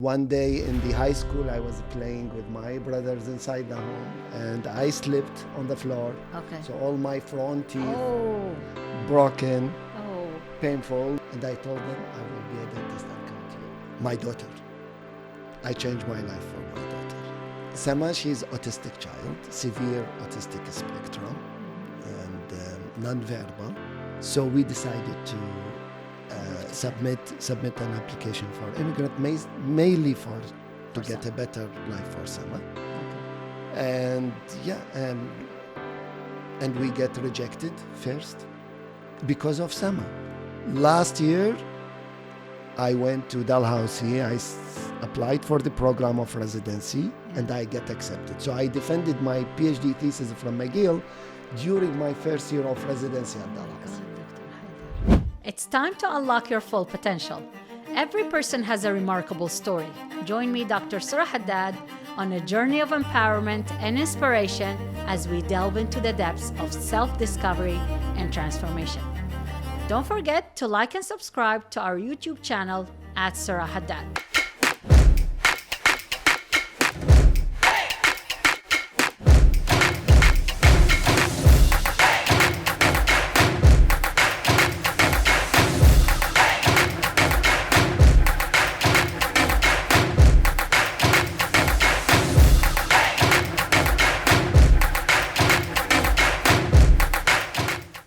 One day in the high school, I was playing with my brothers inside the home, and I slipped on the floor. Okay. So all my front teeth Oh. broken, Oh. painful. And I told them, I will be a dentist and come to you. My daughter. I changed my life for my daughter. Sama, she's autistic child, severe autistic spectrum, and non-verbal. So we decided to submit an application for Immigrant, mainly to get a better life for Sama. And and we get rejected first because of Sama. Last year, I went to Dalhousie. I applied for the program of residency, and I get accepted. So I defended my PhD thesis from McGill during my first year of residency at Dalhousie. It's time to unlock your full potential. Every person has a remarkable story. Join me, Dr. Sura Hadad, on a journey of empowerment and inspiration as we delve into the depths of self-discovery and transformation. Don't forget to like and subscribe to our YouTube channel at Sura Hadad.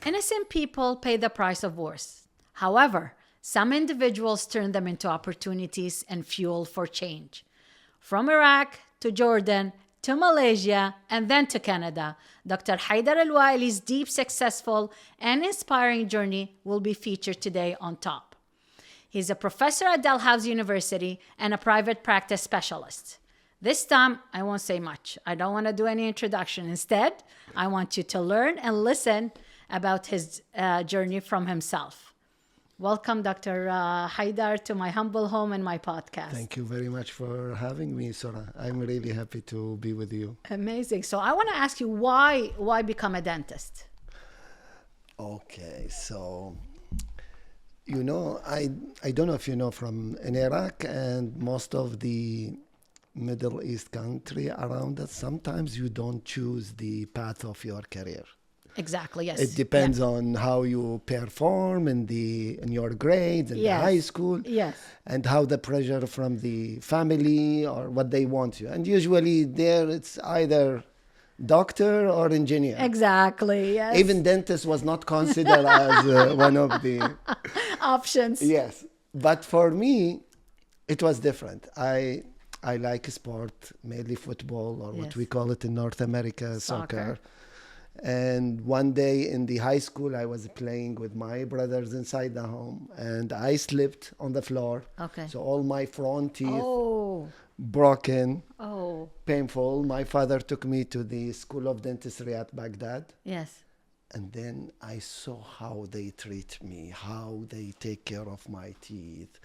Innocent people pay the price of wars. However, some individuals turn them into opportunities and fuel for change. From Iraq to Jordan to Malaysia and then to Canada, Dr. Haidar Al Waeli's deep, successful, and inspiring journey will be featured today on Top. He's a professor at Dalhousie University and a private practice specialist. This time, I won't say much. I don't want to do any introduction. Instead, I want you to learn and listen about his journey from himself. Welcome, Dr. Haidar, to my humble home and my podcast. Thank you very much for having me, Sura. I'm really happy to be with you. Amazing. So I want to ask you, why become a dentist? Okay, so, I don't know if you know, from in Iraq and most of the Middle East country around us, sometimes you don't choose the path of your career. Exactly, yes. It depends on how you perform in your grades in the high school, and how the pressure from the family or what they want you. And usually there it's either doctor or engineer. Exactly, yes. Even dentist was not considered as one of the options. Yes, but for me, it was different. I like sport, mainly football, or what we call it in North America, soccer. And one day in the high school, I was playing with my brothers inside the home, and I slipped on the floor. Okay. So all my front teeth broken, painful. My father took me to the School of Dentistry at Baghdad. Yes. And then I saw how they treat me, how they take care of my teeth.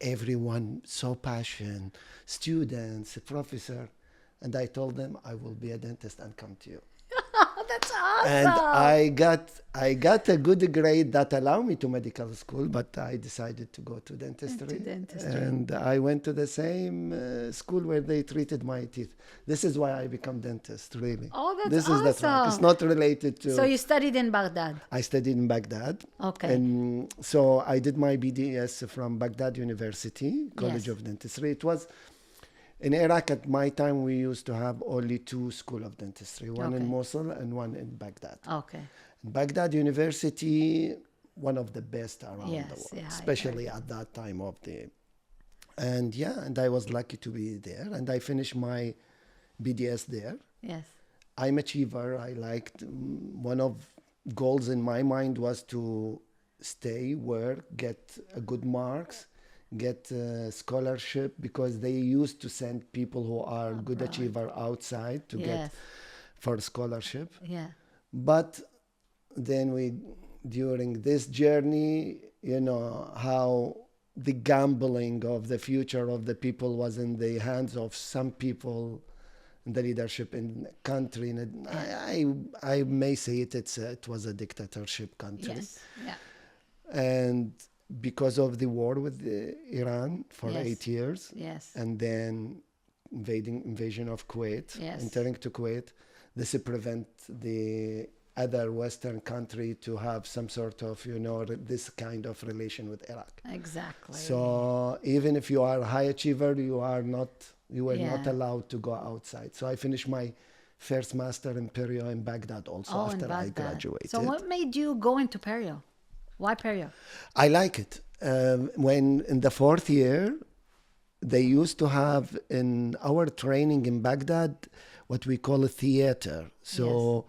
Everyone so passionate, students, professor. And I told them, I will be a dentist and come to you. That's awesome. And I got a good grade that allowed me to medical school, but I decided to go to dentistry. And I went to the same school where they treated my teeth. This is why I become dentist, really. Oh, that's this awesome. Is the track. It's not related to... So you studied in Baghdad? I studied in Baghdad. Okay. And so I did my BDS from Baghdad University, College of Dentistry. It was... In Iraq, at my time, we used to have only two schools of dentistry, one in Mosul and one in Baghdad. Okay. Baghdad University, one of the best around the world, yeah, especially at that time of the... And I was lucky to be there, and I finished my BDS there. Yes. I'm achiever. I liked... One of goals in my mind was to stay, work, get good marks, get scholarship, because they used to send people who are good achiever outside to get for scholarship. Yeah. But then during this journey, how the gambling of the future of the people was in the hands of some people in the leadership in the country. And I may say it was a dictatorship country. Yes. Yeah. And because of the war with Iran for Yes. 8 years, Yes. and then invasion of Kuwait, Yes. entering to Kuwait. This prevent the other Western country to have some sort of, this kind of relation with Iraq. Exactly. So even if you are a high achiever, you were not Yeah. allowed to go outside. So I finished my first master in Perio in Baghdad also in after I Baghdad. graduated. So what made you go into Perio? Why Perio? I like it. When in the fourth year, they used to have in our training in Baghdad what we call a theater. So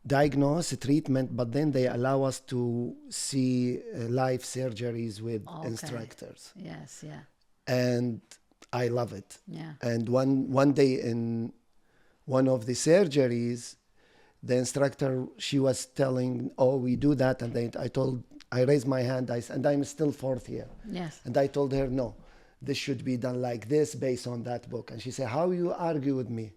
diagnose, treatment, but then they allow us to see live surgeries with instructors. Yes, yeah. And I love it. Yeah. And one day in one of the surgeries, the instructor, she was telling, oh, we do that. And then I raised my hand, and I'm still fourth year. Yes. And I told her, no, this should be done like this based on that book. And she said, how you argue with me?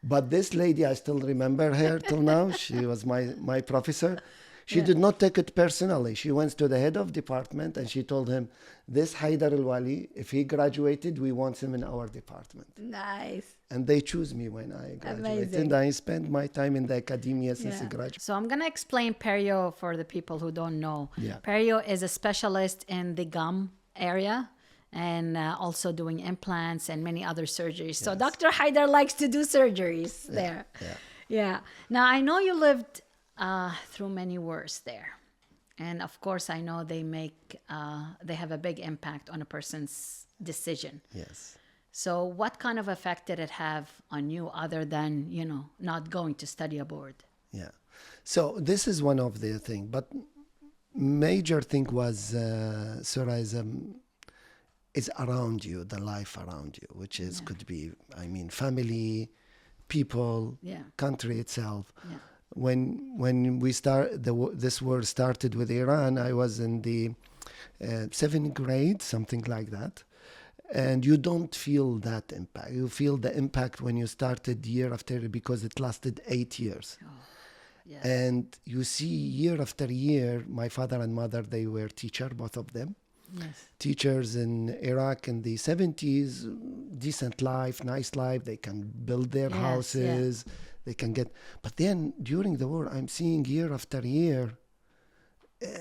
But this lady, I still remember her till now. She was my professor. She did not take it personally. She went to the head of department and she told him, this Haidar Al Waeli, if he graduated, we want him in our department. Nice. And they choose me when I graduated. Amazing. And I spent my time in the academia since I graduated. So I'm going to explain Perio for the people who don't know. Yeah. Perio is a specialist in the gum area and also doing implants and many other surgeries. So Dr. Haidar likes to do surgeries there. Yeah. Now, I know you lived through many wars there. And of course, I know they have a big impact on a person's decision. Yes. So what kind of effect did it have on you other than, not going to study abroad? Yeah. So this is one of the things. But major thing was, Sura, is around you, the life around you, which is could be, family, people, country itself. Yeah. When we this war started with Iran, I was in the 7th grade, something like that. And you don't feel that impact. You feel the impact when you started year after year because it lasted 8 years. Oh, yes. And you see year after year, my father and mother, they were teacher, both of them. Yes. Teachers in Iraq in the 70s, decent life, nice life. They can build their houses. They can get. But then during the war, I'm seeing year after year,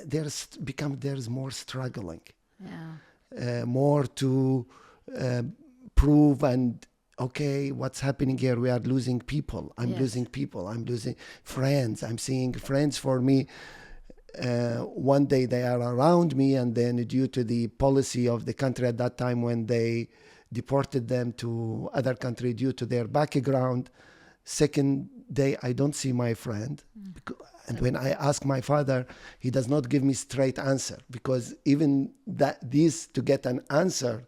there's more struggling. Yeah. More to prove and okay, what's happening here? We are losing people. I'm losing people. I'm losing friends. I'm seeing friends for me. One day they are around me, and then due to the policy of the country at that time when they deported them to other country due to their background, second day I don't see my friend. And when I ask my father, he does not give me straight answer, because even this to get an answer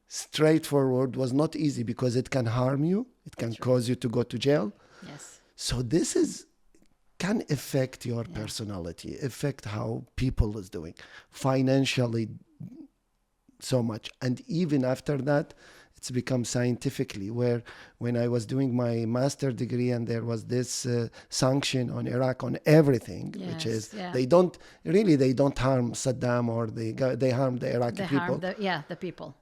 straightforward was not easy, because it can harm you, it can cause you to go to jail. Yes. So this can affect your personality, affect how people is doing financially so much. And even after that, it's become scientifically, where when I was doing my master degree and there was this sanction on Iraq on everything, which is they don't harm Saddam or they harm the Iraqi people. The people.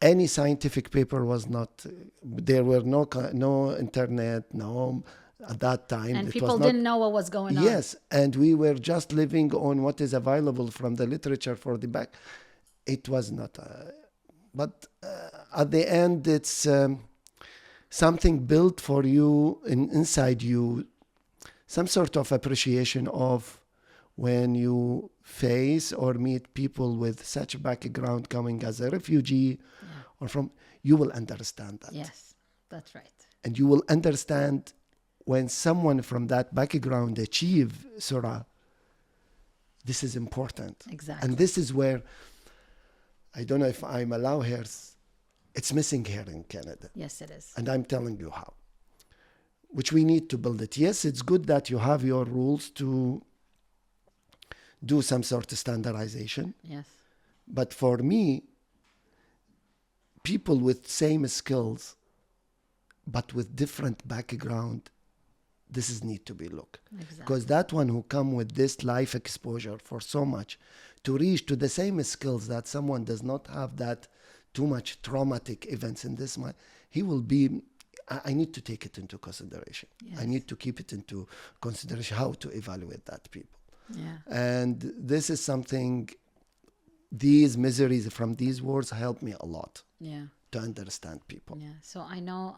Any scientific paper was not, there were no internet, no, at that time. And people didn't know what was going on. Yes, and we were just living on what is available from the literature for the back. It was not, but at the end, it's something built for you inside you, some sort of appreciation of when you face or meet people with such a background coming as a refugee or from, you will understand that. Yes, that's right. And you will understand when someone from that background achieve Surah, this is important. Exactly. And this is where, I don't know if I'm allowed here, it's missing here in Canada. Yes, it is. And I'm telling you how, which we need to build it. Yes, it's good that you have your rules to do some sort of standardization. Yes. But for me, people with same skills, but with different background, this is need to be looked. Exactly. Because that one who come with this life exposure for so much to reach to the same skills that someone does not have that too much traumatic events in this mind, he will be, I need to take it into consideration. Yes. I need to keep it into consideration how to evaluate that people. Yeah. And this is something, these miseries from these words help me a lot Yeah. to understand people. Yeah. So I know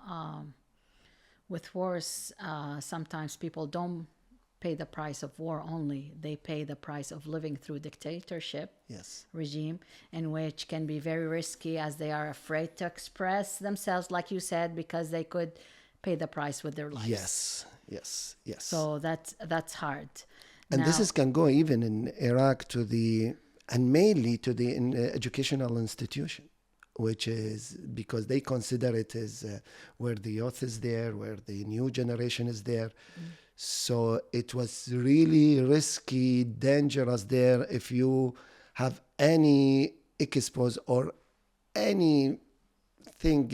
with wars, sometimes people don't pay the price of war only. They pay the price of living through dictatorship Yes. regime, in which can be very risky as they are afraid to express themselves, like you said, because they could pay the price with their lives. Yes. Yes. Yes. So that's hard. And this Now- is can go even in Iraq to the, and mainly to the educational institution, which is because they consider it as where the youth is there, where the new generation is there. So it was really risky, dangerous there if you have any expose or anything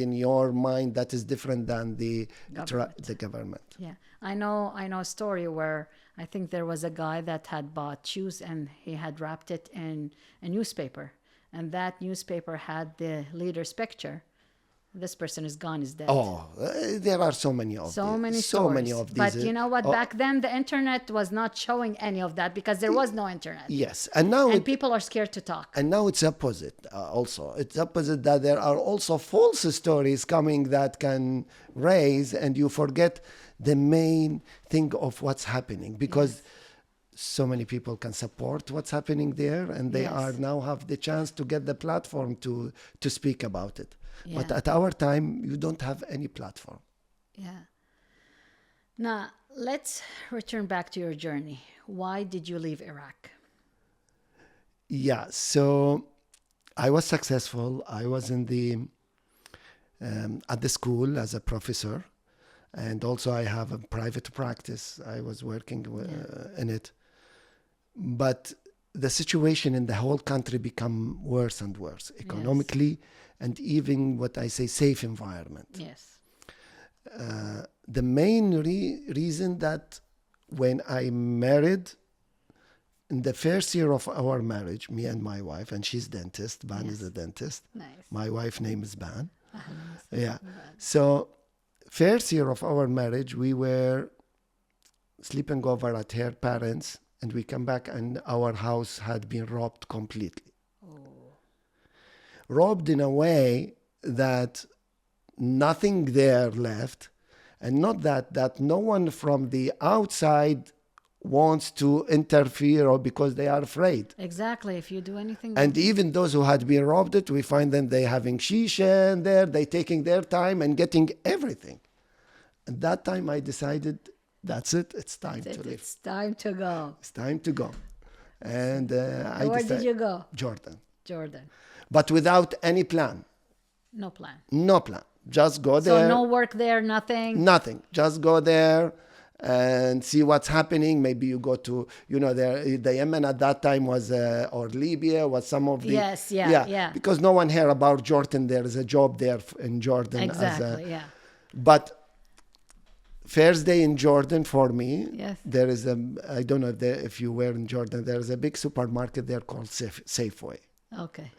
in your mind that is different than the government. Yeah, I know a story where I think there was a guy that had bought shoes and he had wrapped it in a newspaper, and that newspaper had the leader's picture. This person is gone, is dead. Oh, there are so many of these. So many of these. But you know what? Back then, the internet was not showing any of that because there was no internet. Yes, and now And people are scared to talk. And now it's opposite also. It's opposite that there are also false stories coming that can raise, and you forget the main thing of what's happening because so many people can support what's happening there, and they are now have the chance to get the platform to speak about it. Yeah. But at our time, you don't have any platform. Yeah. Now, let's return back to your journey. Why did you leave Iraq? Yeah, so I was successful. I was in the at the school as a professor, and also I have a private practice. I was working in it, but the situation in the whole country become worse and worse economically, and even what I say safe environment. Yes. The main reason that when I married, in the first year of our marriage, me and my wife, and she's dentist, Ban is a dentist. Nice. My wife name is Ban. Yeah. So first year of our marriage, we were sleeping over at her parents, and we come back and our house had been robbed completely. Robbed in a way that nothing there left, and not that no one from the outside wants to interfere or because they are afraid. Exactly. If you do anything. And even those who had been robbed it, we find them, they having shisha in there, they taking their time and getting everything. At that time I decided, that's it, it's time to leave. It's time to go. It's time to go. And Where did you go? Jordan. Jordan. But without any plan. No plan. No plan. Just go there. So no work there, nothing? Nothing. Just go there and see what's happening. Maybe you go to, the Yemen at that time was, or Libya was some of the... Yes, yeah. Because no one heard about Jordan. There is a job there in Jordan. Exactly, But first day in Jordan for me, Yes. there is I don't know if you were in Jordan, there is a big supermarket there called Safeway. Okay.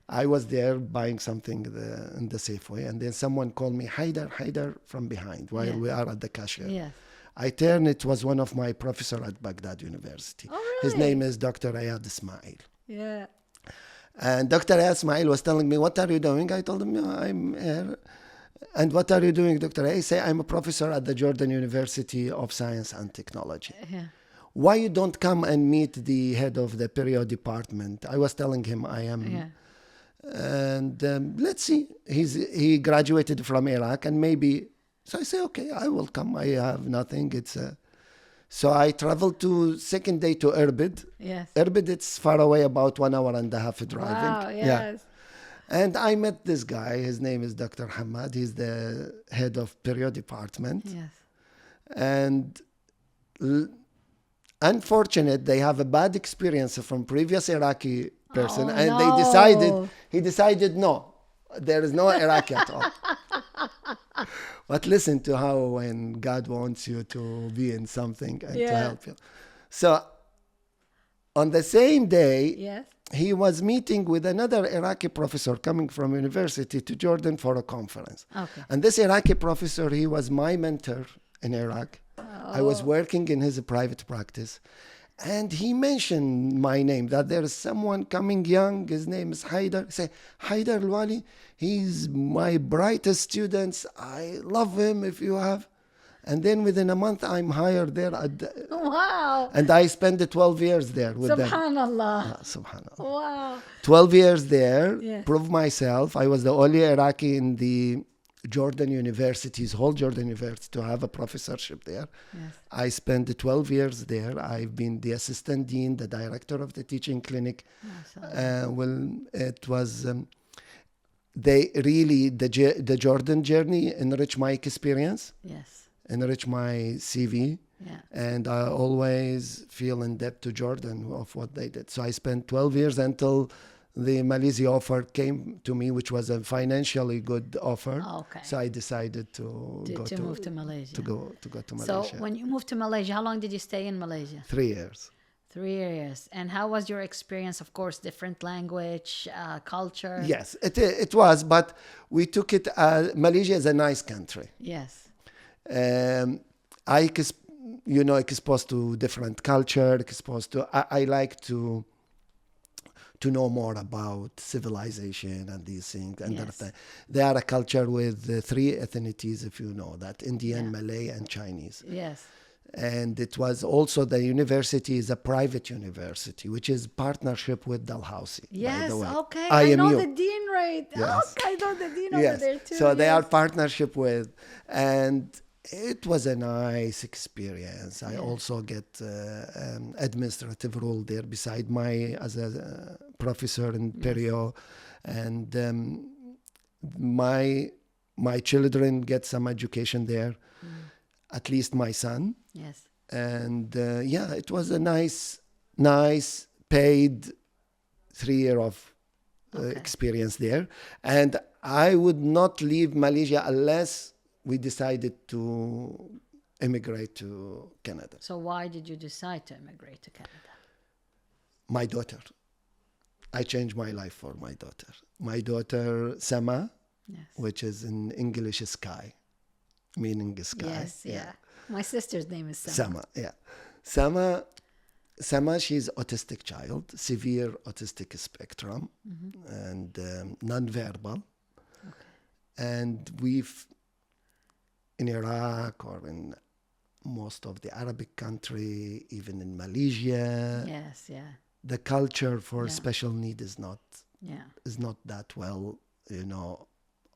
I was there buying something in the Safeway, and then someone called me, Haidar, from behind while we are at the cashier. Yes. I turned, it was one of my professor at Baghdad University. Oh, really? His name is Dr. Ayad Ismail. Yeah. And Dr. Ayad Ismail was telling me, what are you doing? I told him, I'm here. And what are you doing, Dr. A? He said, I'm a professor at the Jordan University of Science and Technology. Yeah. Why you don't come and meet the head of the period department? I was telling him I am... Yeah. And let's see. He graduated from Iraq, and maybe. So I say, okay, I will come. I have nothing. So I traveled to second day to Irbid. Yes. Irbid, it's far away, about 1 hour and a half driving. Wow, yes. And I met this guy. His name is Dr. Hamad. He's the head of period department. Yes. And unfortunate, they have a bad experience from previous Iraqi person, and he decided no, there is no Iraqi at all. But listen to how when God wants you to be in something and to Yeah. help you. So on the same day, Yes. he was meeting with another Iraqi professor coming from university to Jordan for a conference. Okay. And this Iraqi professor, he was my mentor in Iraq. I was working in his private practice. And he mentioned my name, that there is someone coming young. His name is Haidar. He said, Haidar Al Waeli, he's my brightest student. I love him if you have. And then within a month, I'm hired there. Wow. And I spent the 12 years there with them. Subhanallah. Subhanallah. Wow. 12 years there, Yes. proved myself. I was the only Iraqi in the Jordan universities, whole Jordan university, to have a professorship there. Yes. I spent the 12 years there. I've been the assistant dean, the director of the teaching clinic. It was, the Jordan journey enriched my experience, Yes. enriched my CV. Yeah. And I always feel in debt to Jordan of what they did. So I spent 12 years until the Malaysia offer came to me, which was a financially good offer. Okay. So I decided to move to Malaysia. To go to So Malaysia. when you moved to Malaysia, how long did you stay in Malaysia? 3 years. 3 years. And how was your experience? Of course, different language, culture. Yes, it was, but we took it. Malaysia is a nice country. Yes. Exposed to different culture. Exposed to. I like to know more about civilization and these things. And Yes. they are a culture with 3 ethnicities, if you know that: Indian, Malay, and Chinese. Yes. And it was also, the university is a private university, which is partnership with Dalhousie. Yes. By the way. Okay. I know IMU. the dean, right? Yes. Okay. I know the dean over Yes. there too. So they yes. are partnership with, and it was a nice experience. I also get administrative role there beside as a professor in Perio, and my children get some education there, at least my son. Yes. And it was a nice paid 3 year of experience there. And I would not leave Malaysia unless we decided to immigrate to Canada. So why did you decide to immigrate to Canada? My daughter. I changed my life for my daughter. My daughter, Sama, Yes. which is in English sky, meaning sky. Yes. Yeah. My sister's name is Sama. Sama, she's autistic child, severe autistic spectrum, and non-verbal. Okay. And in Iraq or in most of the Arabic country, even in Malaysia, Yes. Yeah. the culture for special need is not Yeah. that well,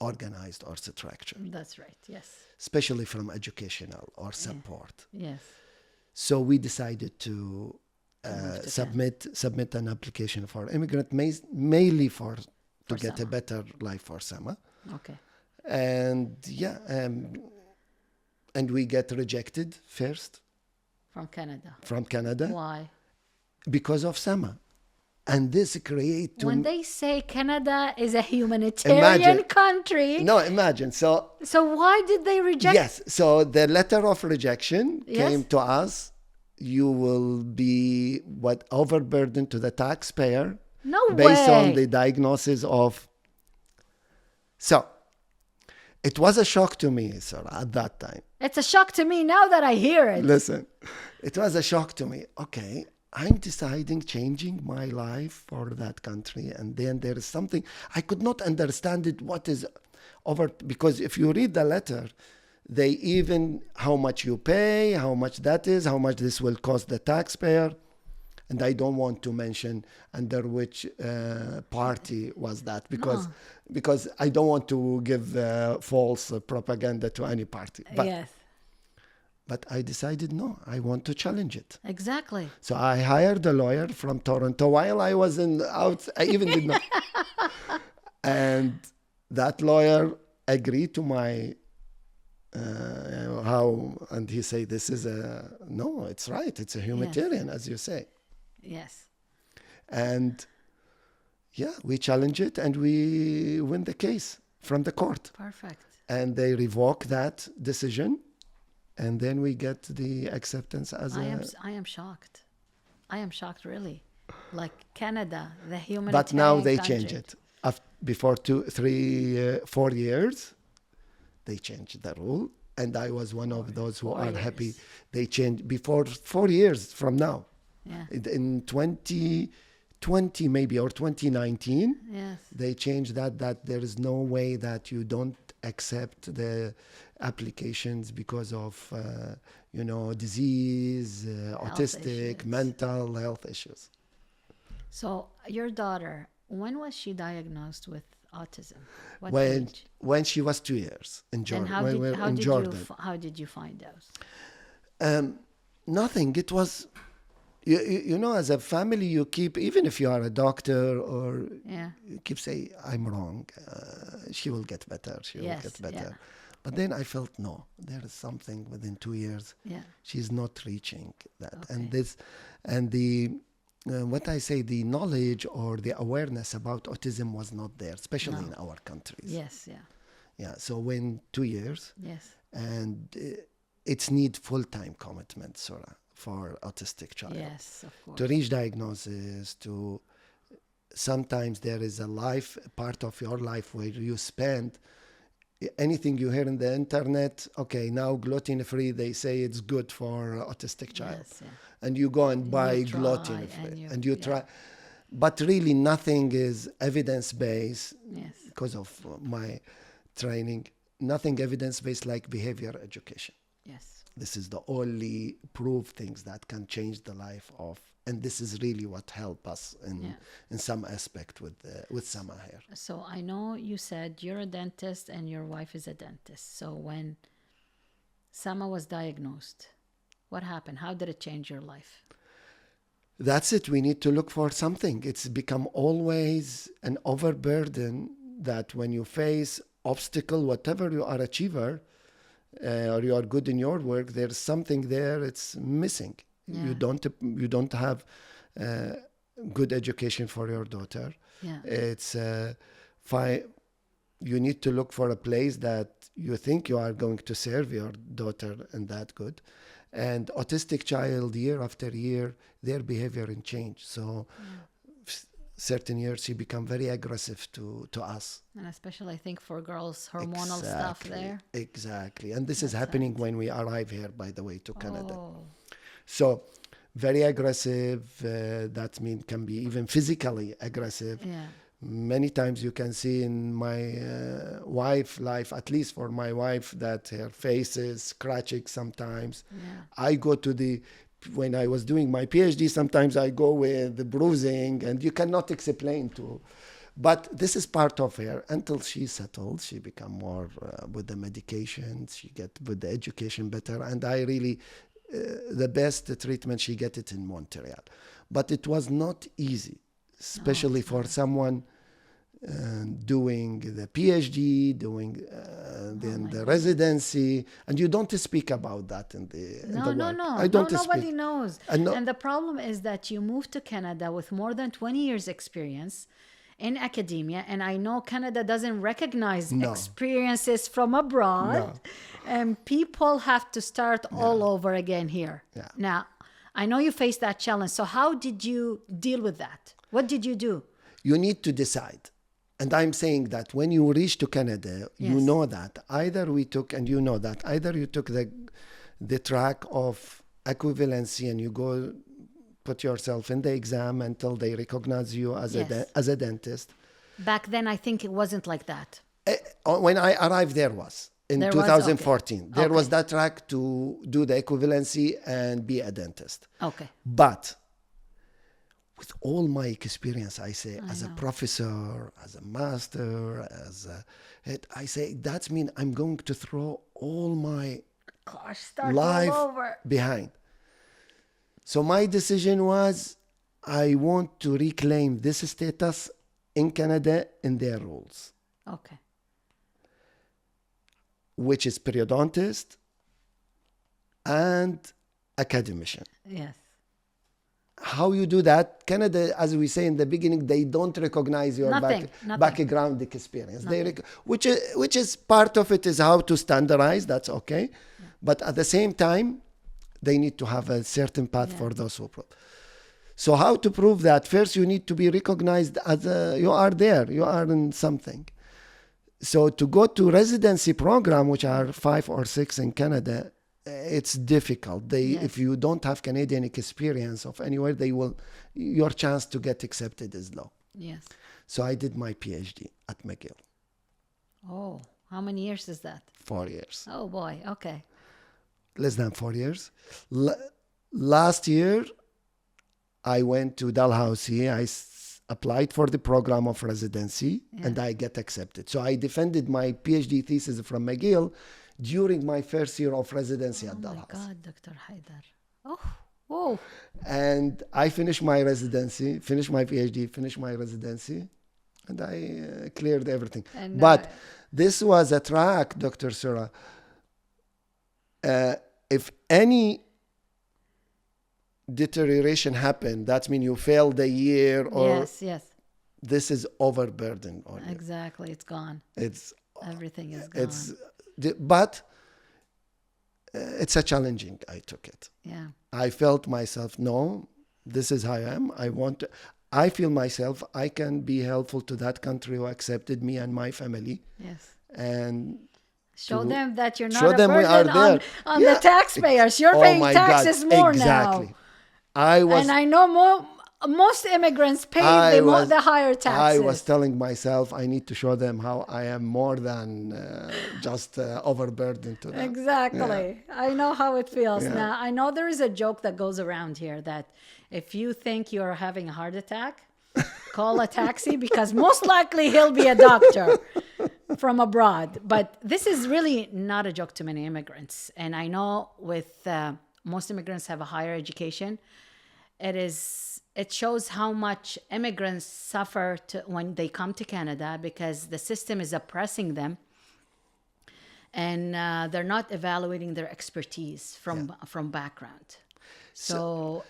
organized or structured, That's right. Yes. especially from educational or support. Yes. So we decided to move to submit an application for immigrant, mainly to get Sama. a better life for Sama. Okay. And and we get rejected first From Canada. from Canada Why? because of Sama. And this create When they say Canada is a humanitarian Imagine. country, no, imagine. So why did they reject? yes, so the letter of rejection Yes. came to us. You will be overburdened to the taxpayer No based way. on the diagnosis of. So it was a shock to me, sir, at that time. It's a shock to me now that I hear it. Listen, it was a shock to me. Okay, I'm changing my life for that country. And then there is something, I could not understand it, what is because if you read the letter, they even, how much you pay, how much that is, how much this will cost the taxpayer. And I don't want to mention under which party was that, because I don't want to give false propaganda to any party. Yes. But I decided, no, I want to challenge it. Exactly. So I hired a lawyer from Toronto while I was I even did not. And that lawyer agreed to my, and he said, this is no, it's right. It's a humanitarian, as you say. Yes. And we challenge it and we win the case. from the court. Perfect. And they revoke that decision. And then we get the acceptance as I am shocked. I am shocked, really. Like Canada, the humanitarian But now they country. change it. Before 2, 3, 4 years, they changed the rule. And I was one of those who are happy. They changed before 4 years from now. Yeah. In 2020 maybe, or 2019, Yes. they changed that there is no way that you don't accept the applications because of, disease, autistic, issues. mental health issues. So your daughter, when was she diagnosed with autism? What When age? when she was 2 years in Jordan. And When we were in Jordan. how did you find those? Nothing. It was, as a family, you keep, even if you are a doctor or Yeah. you keep saying, I'm wrong. She will get better. She will Yes, get better. yeah. But then I felt, no, there is something within 2 years. Yeah. She's not reaching that. Okay. And what I say, the knowledge or the awareness about autism was not there, especially in our countries. Yes, yeah. Yeah. So when 2 years, Yes. and it's need full-time commitment, Sura, for autistic child. Yes, of course. To reach diagnosis, to sometimes there is a part of your life where you spend anything you hear in the internet. Okay, now gluten-free, they say it's good for autistic child. Yes, yeah. And you go and buy You try gluten-free and you try. But really nothing is evidence-based Yes. because of my training. Nothing evidence-based like behavior education. Yes. This is the only proof things that can change the life of, and this is really what help us in some aspect with Sama here. So I know you said you're a dentist and your wife is a dentist. So when Sama was diagnosed, what happened? How did it change your life? That's it. We need to look for something. It's become always an overburden that when you face obstacle, whatever you are achiever, or you are good in your work, there's something there it's missing. Yeah. You don't have good education for your daughter. Yeah. It's fine. You need to look for a place that you think you are going to serve your daughter and that good. And autistic child, year after year, their behavior and change. So certain years she become very aggressive to us. And especially I think for girls, hormonal stuff there. Exactly. And this is happening when we arrive here, by the way, to Canada. Oh. So very aggressive, that can be even physically aggressive. Yeah. Many times you can see in my wife life, at least for my wife, that her face is scratching sometimes. Yeah. I go when I was doing my PhD, sometimes I go with the bruising and you cannot explain to. But this is part of her until she settles. She become more with the medications, she get with the education better. And I really, the best treatment, she get it in Montreal. But it was not easy, especially for someone doing the PhD, doing then the residency, and you don't speak about that in the work. No. I don't Nobody speak. knows. And the problem is that you moved to Canada with more than 20 years experience in academia, and I know Canada doesn't recognize experiences from abroad, and people have to start all over again here. Yeah. Now, I know you faced that challenge. So how did you deal with that? What did you do? You need to decide. And I'm saying that when you reach to Canada, you know that either you took the track of equivalency and you go put yourself in the exam until they recognize you as a dentist. Back then, I think it wasn't like that. When I arrived, there was. In 2014, there was that track to do the equivalency and be a dentist. Okay. But with all my experience, I say, as a professor, as a master, I say, that means I'm going to throw all my life behind. So my decision was, I want to reclaim this status in Canada in their rules. Okay. Which is periodontist and academician. Yes. how you do that? Canada, as we say in the beginning, they don't recognize your Nothing. background experience. Which is part of it is how to standardize. That's okay, but at the same time, they need to have a certain path for those who prove. So how to prove that? First, you need to be recognized as you are there. You are in something. So to go to residency program, which are 5 or 6 in Canada, it's difficult. If you don't have Canadian experience of anywhere, your chance to get accepted is low. Yes. So I did my PhD at McGill. Oh, how many years is that? 4 years. Oh boy. Okay. Less than 4 years. Last year, I went to Dalhousie. I applied for the program of residency and I get accepted. So I defended my PhD thesis from McGill during my first year of residency at Dalhousie. Oh my God, Dr. Haidar. Oh, whoa. And I finished my residency, finished my PhD, finished my residency, and I cleared everything. But this was a track, Dr. Sura. If any deterioration happened, that means you failed the year or this is overburdened on you. Exactly, it's gone. Everything is gone. But it's a challenging. I took it. Yeah. I felt myself, no, this is how I am. I feel myself, I can be helpful to that country who accepted me and my family. Yes. And show them that you're not a burden on the taxpayers. You're paying taxes more now. And I know most immigrants pay the higher taxes. I was telling myself I need to show them how I am more than just overburdened to them. Exactly. Yeah. I know how it feels. Yeah. Now, I know there is a joke that goes around here that if you think you're having a heart attack, call a taxi because most likely he'll be a doctor from abroad. But this is really not a joke to many immigrants. And I know with most immigrants have a higher education. It shows how much immigrants suffer when they come to Canada because the system is oppressing them and they're not evaluating their expertise from background. So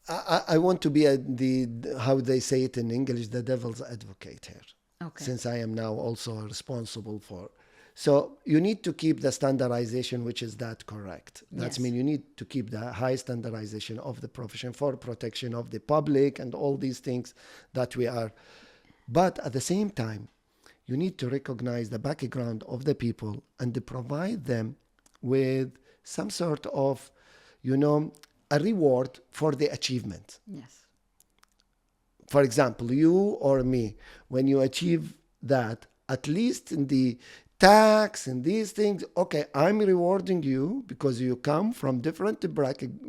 I want to be how they say it in English, the devil's advocate here. Okay. Since I am now also responsible for. So you need to keep the standardization, which is that correct. That means you need to keep the high standardization of the profession for protection of the public and all these things that we are. But at the same time, you need to recognize the background of the people and to provide them with some sort of, a reward for the achievement. Yes. For example, you or me, when you achieve that, at least in the tax and these things, okay, I'm rewarding you because you come from different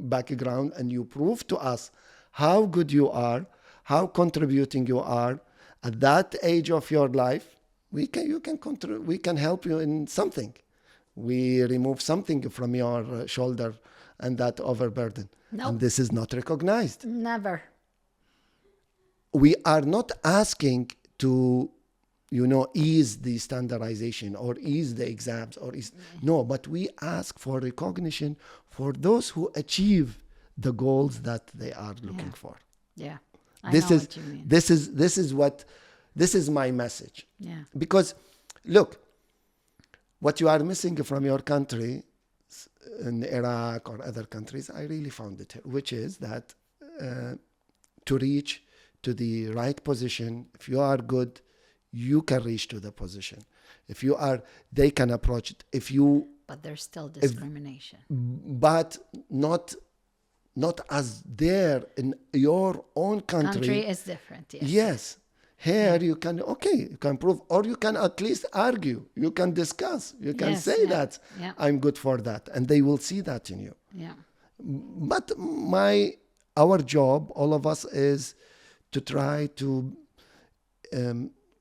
background and you prove to us how good you are, how contributing you are at that age of your life. We can help you in something. We remove something from your shoulder and that overburden. Nope. And this is not recognized. Never. We are not asking to ease the standardization or ease the exams no, but we ask for recognition for those who achieve the goals that they are looking for. Yeah. I know what you mean. This is my message. Yeah. Because look, what you are missing from your country in Iraq or other countries, I really found it here, which is that to reach to the right position, if you are good, you can reach to the position. If you are, they can approach it. But there's still discrimination. But not as there in your own country. Country is different. Yes. Yes. Here you can prove, or you can at least argue. You can discuss. You can say that I'm good for that, and they will see that in you. Yeah. But our job, all of us, is to try to.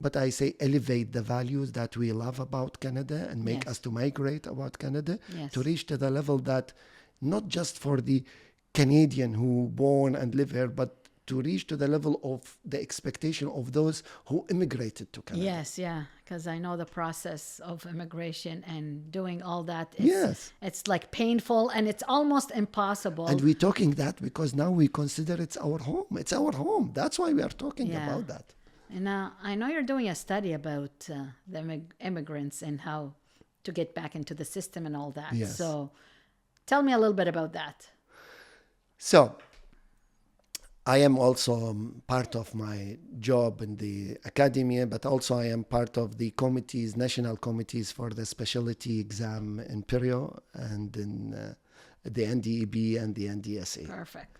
But I say elevate the values that we love about Canada and make us to migrate about Canada to reach to the level that not just for the Canadian who born and live here, but to reach to the level of the expectation of those who immigrated to Canada. Yes, yeah, because I know the process of immigration and doing all that. Yes. It's like painful and it's almost impossible. And we're talking that because now we consider it's our home. It's our home. That's why we are talking Yeah. about that. And I know you're doing a study about the immigrants and how to get back into the system and all that. Yes. So tell me a little bit about that. So I am also part of my job in the academia, but also I am part of the committees, national committees for the specialty exam in Perio and in the NDEB and the NDSA. Perfect.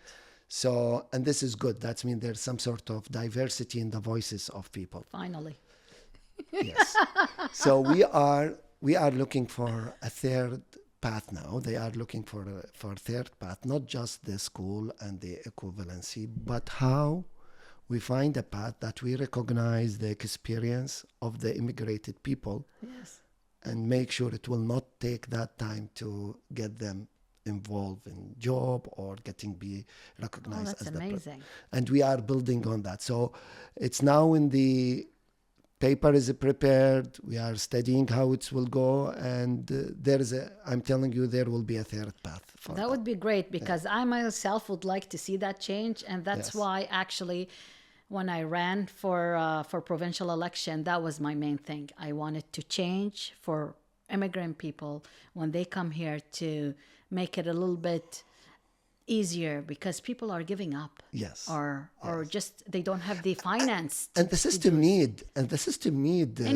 So, and this is good. That means there's some sort of diversity in the voices of people. Finally. Yes. So we are looking for a third path now. They are looking for a third path, not just the school and the equivalency, but how we find a path that we recognize the experience of the immigrated people Yes. and make sure it will not take that time to get them involved in job or be recognized that's as the amazing. and we are building on that. So it's now in the paper is prepared. We are studying how it will go, and I'm telling you, there will be a third path for That would be great because I myself would like to see that change, and that's Yes. why actually, when I ran for provincial election, that was my main thing. I wanted to change for immigrant people when they come here to make it a little bit easier because people are giving up. Yes. Or just they don't have the finance. And the system need. And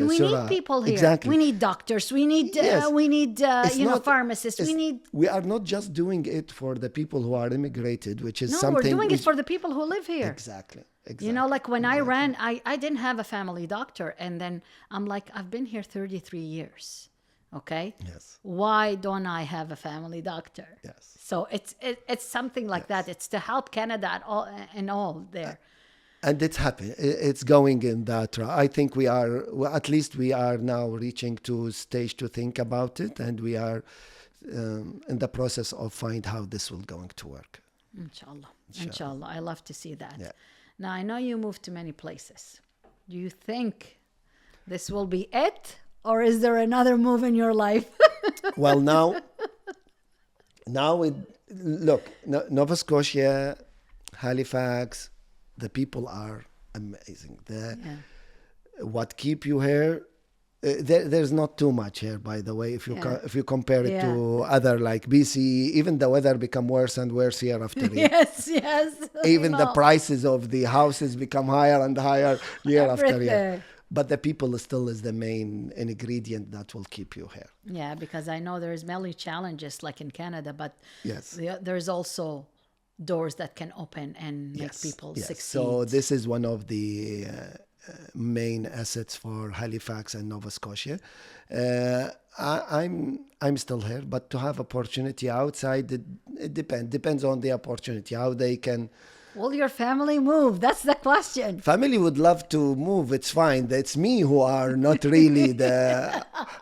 we Sura, need people here. Exactly. We need doctors. We need Yes. pharmacists. We are not just doing it for the people who are immigrated, which is No, something. we're doing it for the people who live here. Exactly. You know, like when I ran, I didn't have a family doctor. And then I'm like, I've been here 33 years. Okay? Yes. Why don't I have a family doctor? Yes. So it's something like that. It's to help Canada all there. And it's happening. It's going in that route. I think at least we are now reaching to stage to think about it, and we are in the process of find how this will going to work. Inshallah. I love to see that. Yeah. Now, I know you moved to many places. Do you think this will be it? Or is there another move in your life? Well, now Nova Scotia, Halifax, the people are amazing. What keep you here? There's not too much here, by the way. If you compare it to other like BC, even the weather become worse and worse year after year. Yes. Even the prices of the houses become higher and higher year after year. But the people still is the main ingredient that will keep you here. Yeah, because I know there's many challenges like in Canada, but yes, there's also doors that can open and make people succeed. So this is one of the main assets for Halifax and Nova Scotia. I'm still here, but to have opportunity outside, it depends on the opportunity, how they can. Will your family move? That's the question. Family would love to move. It's fine. It's me who are not really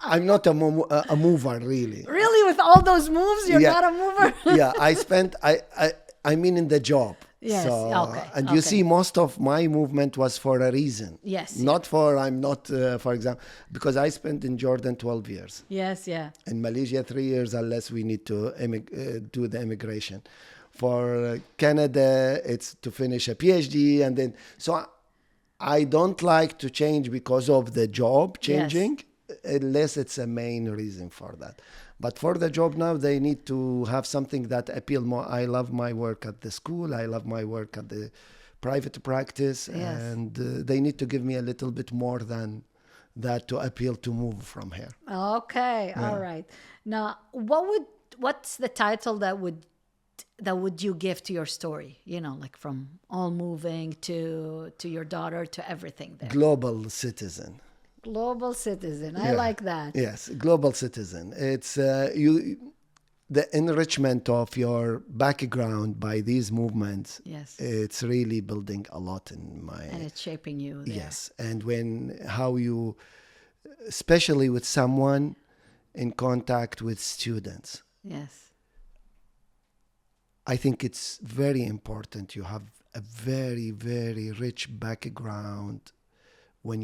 I'm not a mover, really. Really? With all those moves, you're not a mover? Yeah, I mean in the job. Yes, okay. And you see, most of my movement was for a reason. Yes. For example, because I spent in Jordan 12 years. Yes, yeah. In Malaysia, 3 years, unless we need to do the immigration. For Canada, it's to finish a PhD, and then I don't like to change because of the job changing, unless it's a main reason for that. But for the job now, they need to have something that appeal more. I love my work at the school. I love my work at the private practice, and they need to give me a little bit more than that to appeal to move from here. Okay, all right. Now, what's the title that would you give to your story? You know, like from all moving to your daughter to everything there. Global citizen. Global citizen. I like that. Yes, global citizen. It's the enrichment of your background by these movements. Yes. It's really building a lot in my. And it's shaping you there. Yes, and how you, especially with someone in contact with students. Yes. I think it's very important you have a very, very rich background when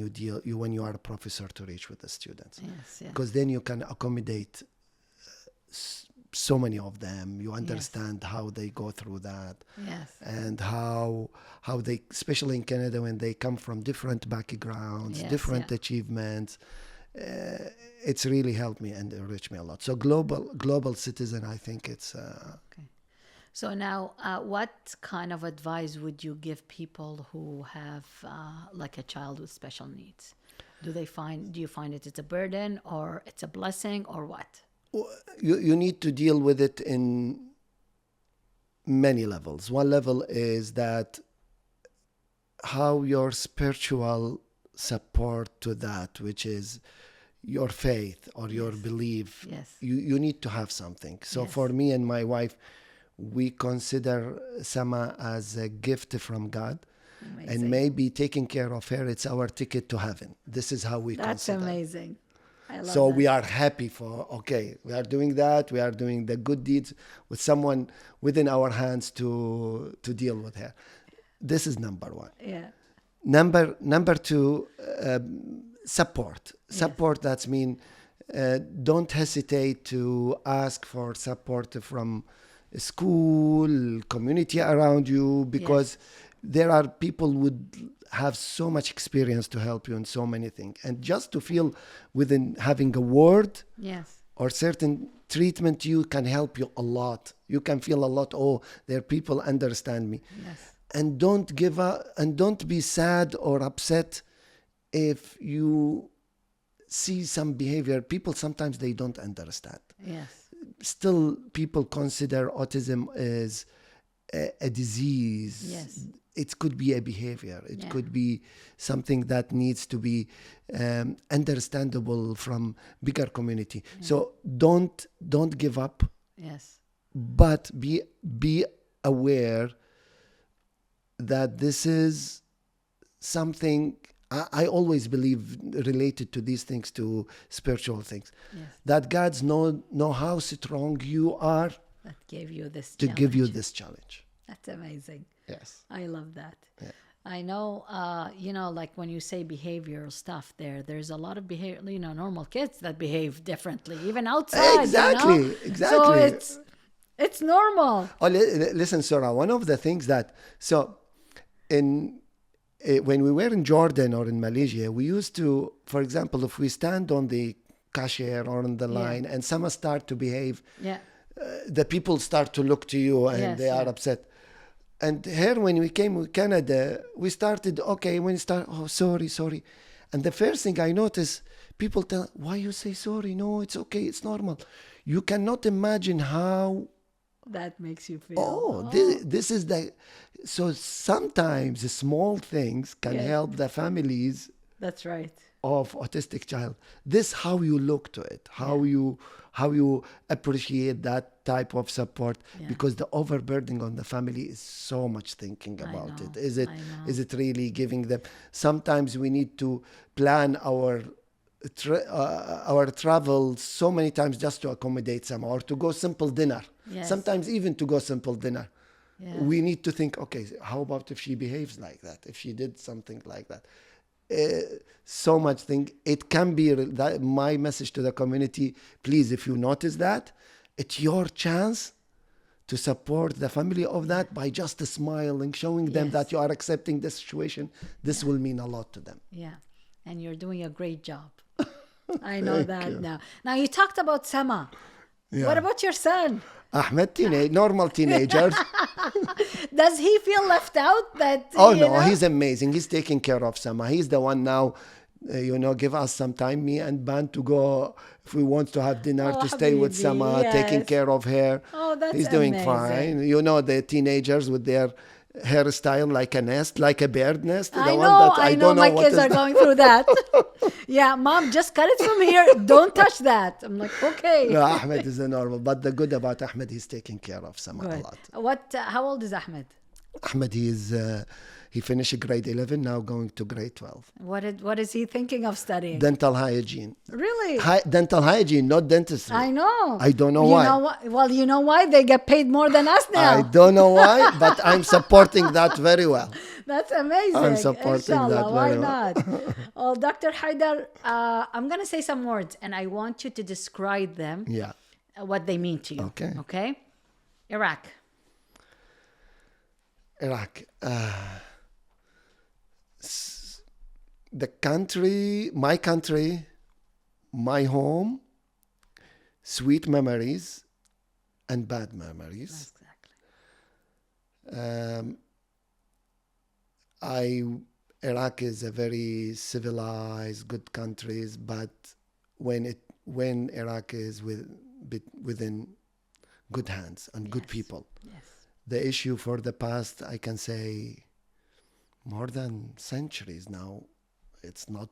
you are a professor to reach with the students. Yes, yeah. Because then you can accommodate so many of them. You understand how they go through that. Yes. And how they, especially in Canada, when they come from different backgrounds, different achievements, it's really helped me and enriched me a lot. So global citizen, I think it's okay. So now, what kind of advice would you give people who have like a child with special needs? Do you find it's a burden, or it's a blessing, or what? You need to deal with it in many levels. One level is that how your spiritual support to that, which is your faith or your belief, you need to have something. So for me and my wife, we consider Sama as a gift from God. Amazing. And maybe taking care of her, it's our ticket to heaven. This is how we consider. That's amazing. I love so that. We are happy we are doing that. We are doing the good deeds with someone within our hands to deal with her. This is number one. Yeah. Number two, support. Support, that's mean don't hesitate to ask for support from school, community around you, because there are people would have so much experience to help you in so many things. And just to feel within having a word or certain treatment, you can help you a lot. You can feel a lot, there are people understand me. Yes. And don't give up, and don't be sad or upset if you see some behavior. People sometimes they don't understand. Yes. Still, people consider autism as a disease. Yes. It could be a behavior. It could be something that needs to be understandable from bigger community. So don't give up. Yes. But be aware that this is something. I always believe related to these things, to spiritual things, that God's know how strong you are that gave you this to challenge. give you this challenge. That's amazing. Yes. I love that. Yeah. I know, like when you say behavioral stuff there's a lot of behavior, normal kids that behave differently, even outside. Exactly. So it's normal. Oh, listen, Sura, one of the things that, when we were in Jordan or in Malaysia, we used to, for example, if we stand on the cashier or on the line and someone start to behave, the people start to look to you and they are upset. And here, when we came to Canada, we started, sorry. And the first thing I noticed, people tell, why you say sorry? No, it's okay, it's normal. You cannot imagine how that makes you feel. This is so sometimes the small things can help the families. That's right. Of autistic child. This how you look to it, how you appreciate that type of support, because the overburdening on the family is so much thinking about it. Is it really giving them? Sometimes we need to plan our travel so many times just to accommodate some, or to go simple dinner. Yes. Sometimes even to go simple dinner. Yes. We need to think, okay, how about if she behaves like that? If she did something like that? So much thing. It can be that my message to the community, please, if you notice that, it's your chance to support the family of that by just smiling, showing them that you are accepting the situation. This will mean a lot to them. Yeah. And you're doing a great job. I know that now. Now, you talked about Sama. Yeah. What about your son? Ahmed, normal teenager. Does he feel left out? He's amazing. He's taking care of Sama. He's the one now, give us some time, me and Ban, to go, if we want to have dinner, to stay with Sama, taking care of her. Oh, that's He's doing amazing. fine. The teenagers with their hairstyle like a nest, like a bird nest. I know. My kids are going through that. Yeah, Mom, just cut it from here. Don't touch that. I'm like, okay. No, Ahmed is a normal. But the good about Ahmed, he's taking care of Sama a lot. How old is Ahmed? Ahmed, He finished grade 11, now going to grade 12. What is he thinking of studying? Dental hygiene. Really? Dental hygiene, not dentistry. I know. I don't know why. Well, you know why? They get paid more than us now. I don't know why, but I'm supporting that very well. That's amazing. I'm supporting Inshallah, that why very well. not? Well, Dr. Haidar, I'm going to say some words and I want you to describe them, Yeah. what they mean to you. Okay. Okay? Iraq. Iraq. The country, my home, sweet memories and bad memories. Exactly. Iraq is a very civilized, good country, but when Iraq is within good hands and good people, Yes. the issue for the past, I can say, more than centuries now, it's not.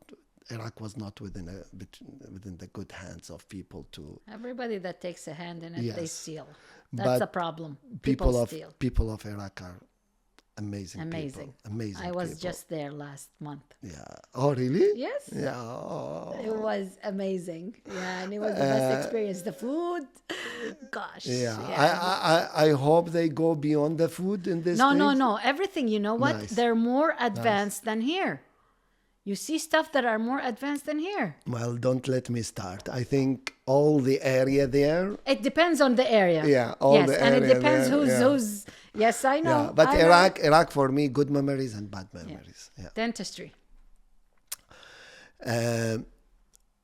Iraq was not within the good hands of people to. Everybody that takes a hand in it, they Yes. steal. That's But the problem. People steal. of Iraq are amazing. Amazing. People. Amazing. I was people. just there last month. Yeah. Oh, really? Yes. Yeah. Oh. It was amazing. Yeah, and it was the best experience. The food, gosh. Yeah. I hope they go beyond the food in this. No. Everything. You know what? Nice. They're more advanced than here. You see stuff that are more advanced than here. Well, don't let me start. I think all the area there. It depends on the area. Yeah, all yes, the and area it depends there, who's. Yes, I know. Yeah, but I know. Iraq for me, good memories and bad memories. Yeah. Dentistry.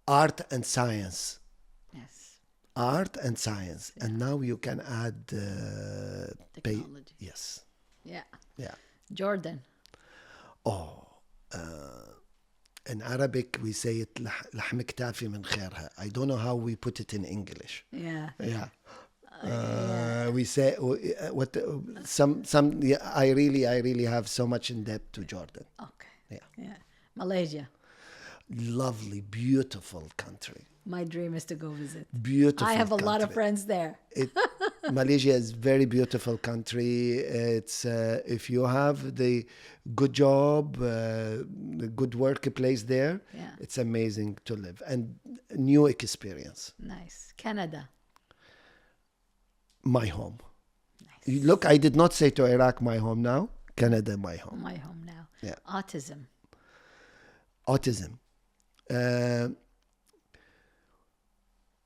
Art and science. Yes. Art and science, and now you can add Technology. Yes. Yeah. Yeah. Jordan. Oh. In Arabic, we say it لحم كتافي من خيرها. I don't know how we put it in English. Yeah. Yeah. We say what some. Yeah, I really have so much in depth to Jordan. Okay. Yeah. Malaysia. Lovely, beautiful country. My dream is to go visit. Beautiful. I have a lot of country. friends there. Malaysia is very beautiful country. It's if you have the good job, the good workplace there, it's amazing to live and new experience. Nice. Canada. My home. Nice. Look, I did not say to Iraq my home now. Canada, my home. My home now. Yeah. Autism.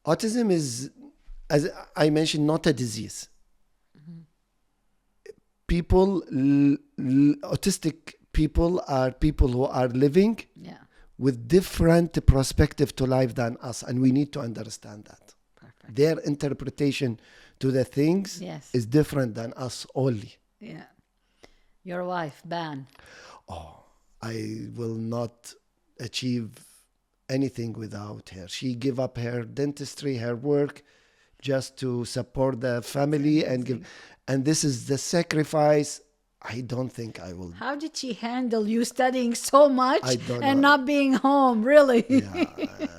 Autism is, as I mentioned, not a disease. People, autistic people are people who are living with different perspective to life than us, and we need to understand that. Perfect. Their interpretation to the things is different than us only. Yeah. Your wife, Ban. Oh, I will not achieve anything without her. She gave up her dentistry, her work, just to support the family and give. And this is the sacrifice. I don't think I will. How did she handle you studying so much know. and not being home? Really? Yeah,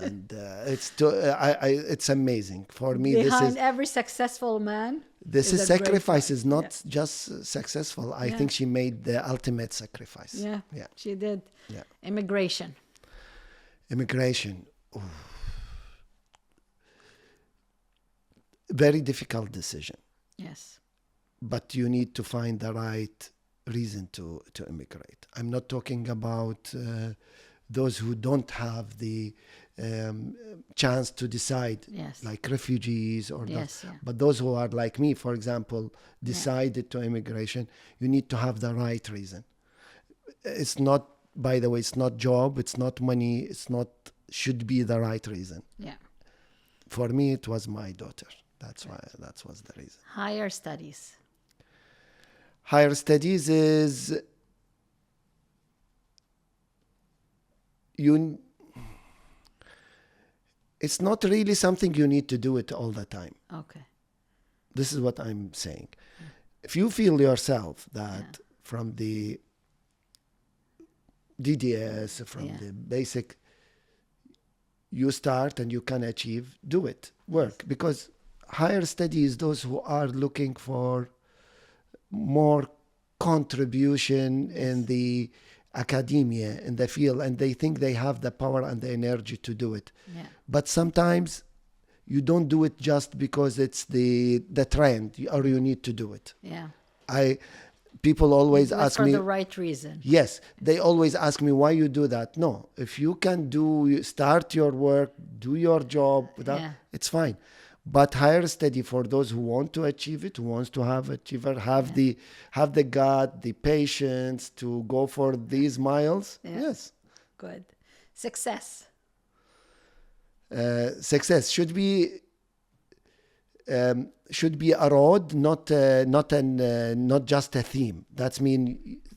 and it's amazing for me. Behind every successful man. This is sacrifice is not just successful. I think she made the ultimate sacrifice. Yeah, she did. Yeah. Immigration. Ooh. Very difficult decision. Yes. But you need to find the right reason to immigrate. I'm not talking about those who don't have the chance to decide, like refugees or but those who are like me, for example, decided to immigration. You need to have the right reason. It's not, by the way, it's not job, it's not money, it's not, should be the right reason. Yeah. For me, it was my daughter. That's why, that was the reason. Higher studies. Higher studies is it's not really something you need to do it all the time. Okay. This is what I'm saying. If you feel yourself that from the DDS, from the basic, you start and you can achieve, do it, work. Because higher studies, those who are looking for more contribution in the academia, in the field, and they think they have the power and the energy to do it. Yeah. But sometimes you don't do it just because it's the trend or you need to do it. Yeah. People always Do it ask for me, the right reason. yes, they always ask me why you do that. No, if you can start your work, do your job, it's fine. But higher study for those who want to achieve it, who wants to have the gut, the patience to go for these miles. Yeah. Yes. Good. Success. Success should be a road, not just a theme. That means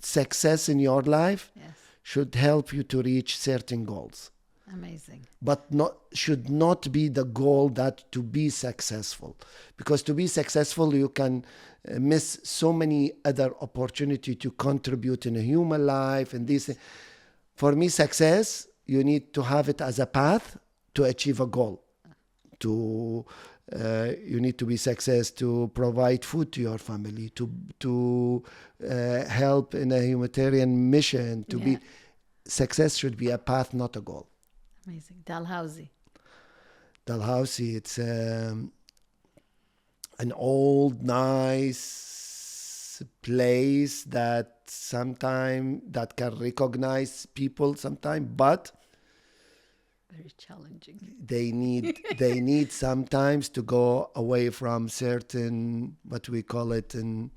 success in your life should help you to reach certain goals. Amazing. But should not be the goal that to be successful, because to be successful you can miss so many other opportunities to contribute in a human life. And this, for me, success, you need to have it as a path to achieve a goal. You need to be success to provide food to your family, to help in a humanitarian mission. Success should be a path, not a goal. Amazing. Dalhousie, it's an old, nice place that can recognize people sometime, but very challenging. they need sometimes to go away from certain, what we call it in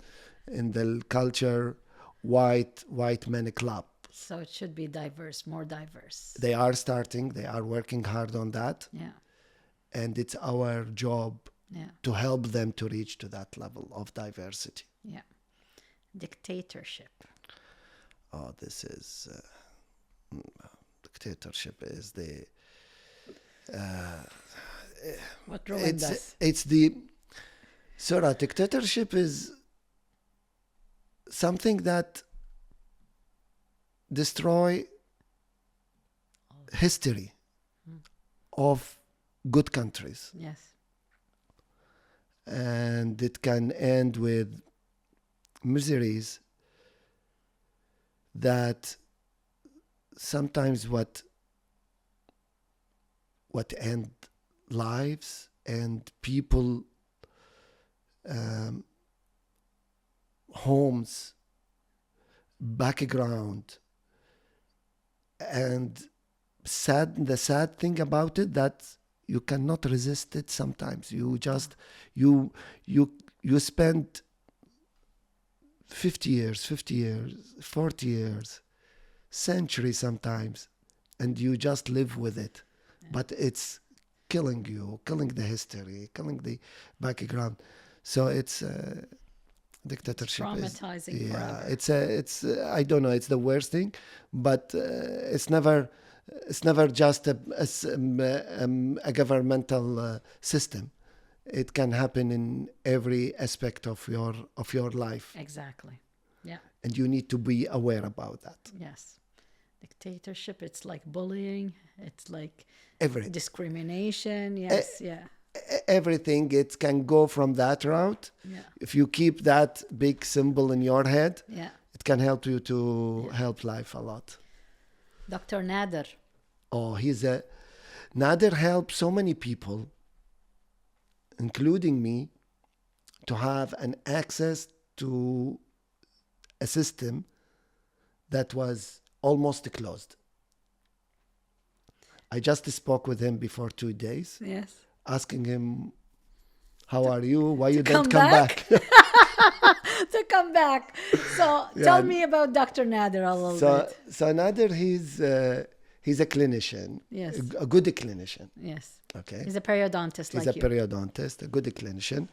the culture, white men club. So it should be diverse, more diverse. They are working hard on that. Yeah. And it's our job to help them to reach to that level of diversity. Yeah. Dictatorship. Oh, this is dictatorship is the what ruined us? It's the Sura, dictatorship is something that destroy history of good countries. Yes. And it can end with miseries that sometimes what end lives and people, homes, background. And the sad thing about it, that you cannot resist it sometimes. You just, you spend 50 years, 40 years, centuries sometimes, and you just live with it. But it's killing you, killing the history, killing the background. So it's dictatorship. Traumatizing forever. It's I don't know. It's the worst thing, but it's never just a governmental system. It can happen in every aspect of your life. Exactly. Yeah. And you need to be aware about that. Yes. Dictatorship, it's like bullying, it's like Everything. Discrimination. Yes. Everything, it can go from that route. Yeah. If you keep that big symbol in your head, it can help you to help life a lot. Dr. Nader. Oh, Nader helped so many people, including me, to have an access to a system that was almost closed. I just spoke with him before 2 days. Yes. Asking him, how are you? Why you didn't come back? To come back. So tell me about Dr. Nader a little bit. So Nader, he's a clinician. Yes. A good clinician. Yes. Okay. He's a periodontist. He's a periodontist, a good clinician.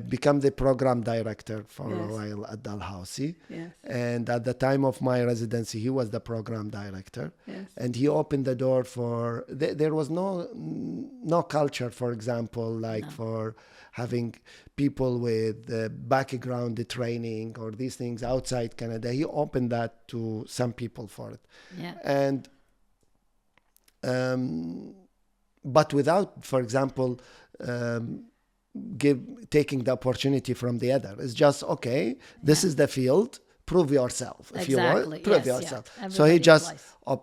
Become the program director for a while at Dalhousie. Yes. And at the time of my residency, he was the program director. Yes. And he opened the door for, there was no culture, for example, for having people with background training or these things outside Canada. He opened that to some people for it. Yeah. And but without, for example, taking the opportunity from the other. It's just, okay, this is the field, prove yourself. If you Exactly. want, prove Yes, yeah. yourself. So Everybody he just, applies.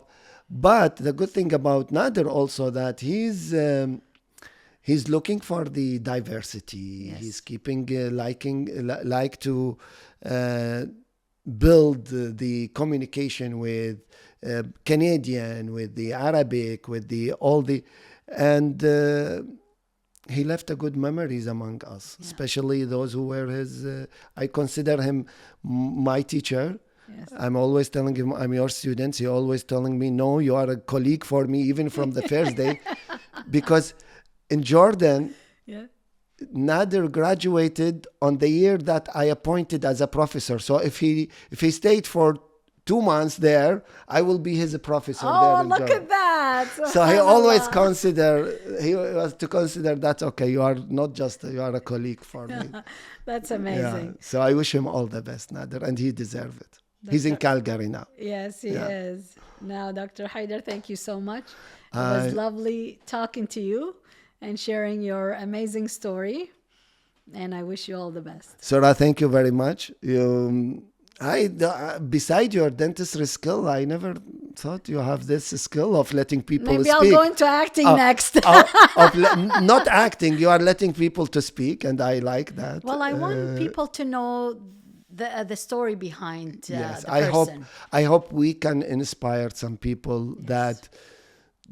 but the good thing about Nader also that he's looking for the diversity. Yes. He's keeping like to build the communication with Canadian, with the Arabic, with the all the, and he left a good memories among us, especially those who were his. I consider him my teacher. Yes. I'm always telling him, I'm your student. He always telling me, no, you are a colleague for me, even from the first day. Because in Jordan, Yeah. Nader graduated on the year that I appointed as a professor. So if he stayed for 2 months there, I will be his professor there Oh, in look Jordan. at that. So he always Subhanallah. he was to consider that, okay, you are not just, you are a colleague for me. That's Yeah. amazing. So I wish him all the best, Nader, and he deserves it. He's in Calgary now. Yes, he Yeah. is. Now, Dr. Haidar, thank you so much. It was lovely talking to you and sharing your amazing story. And I wish you all the best. Sura, thank you very much. Beside your dentistry skill, I never thought you have this skill of letting people Maybe speak. I'll go into acting next. Not acting, you are letting people to speak, and I like that. Well, I want people to know the story behind Yes, the person. I hope we can inspire some people that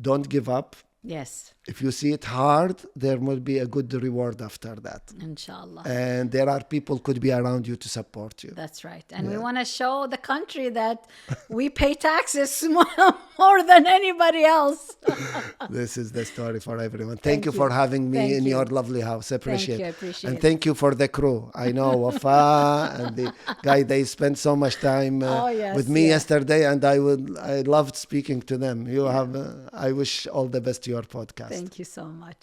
don't give up. Yes, If you see it hard, there will be a good reward after that. inshallah. And there are people could be around you to support you. That's right. And we want to show the country that we pay taxes more than anybody else. This is the story for everyone. Thank you you. for having me Thank in you. your lovely house. I appreciate you. I it. appreciate And it. thank you for the crew. I know Wafa and the guy, they spent so much time yes, with me yeah. yesterday, and I loved speaking to them. You have, I wish all the best to your podcast. Thank you so much.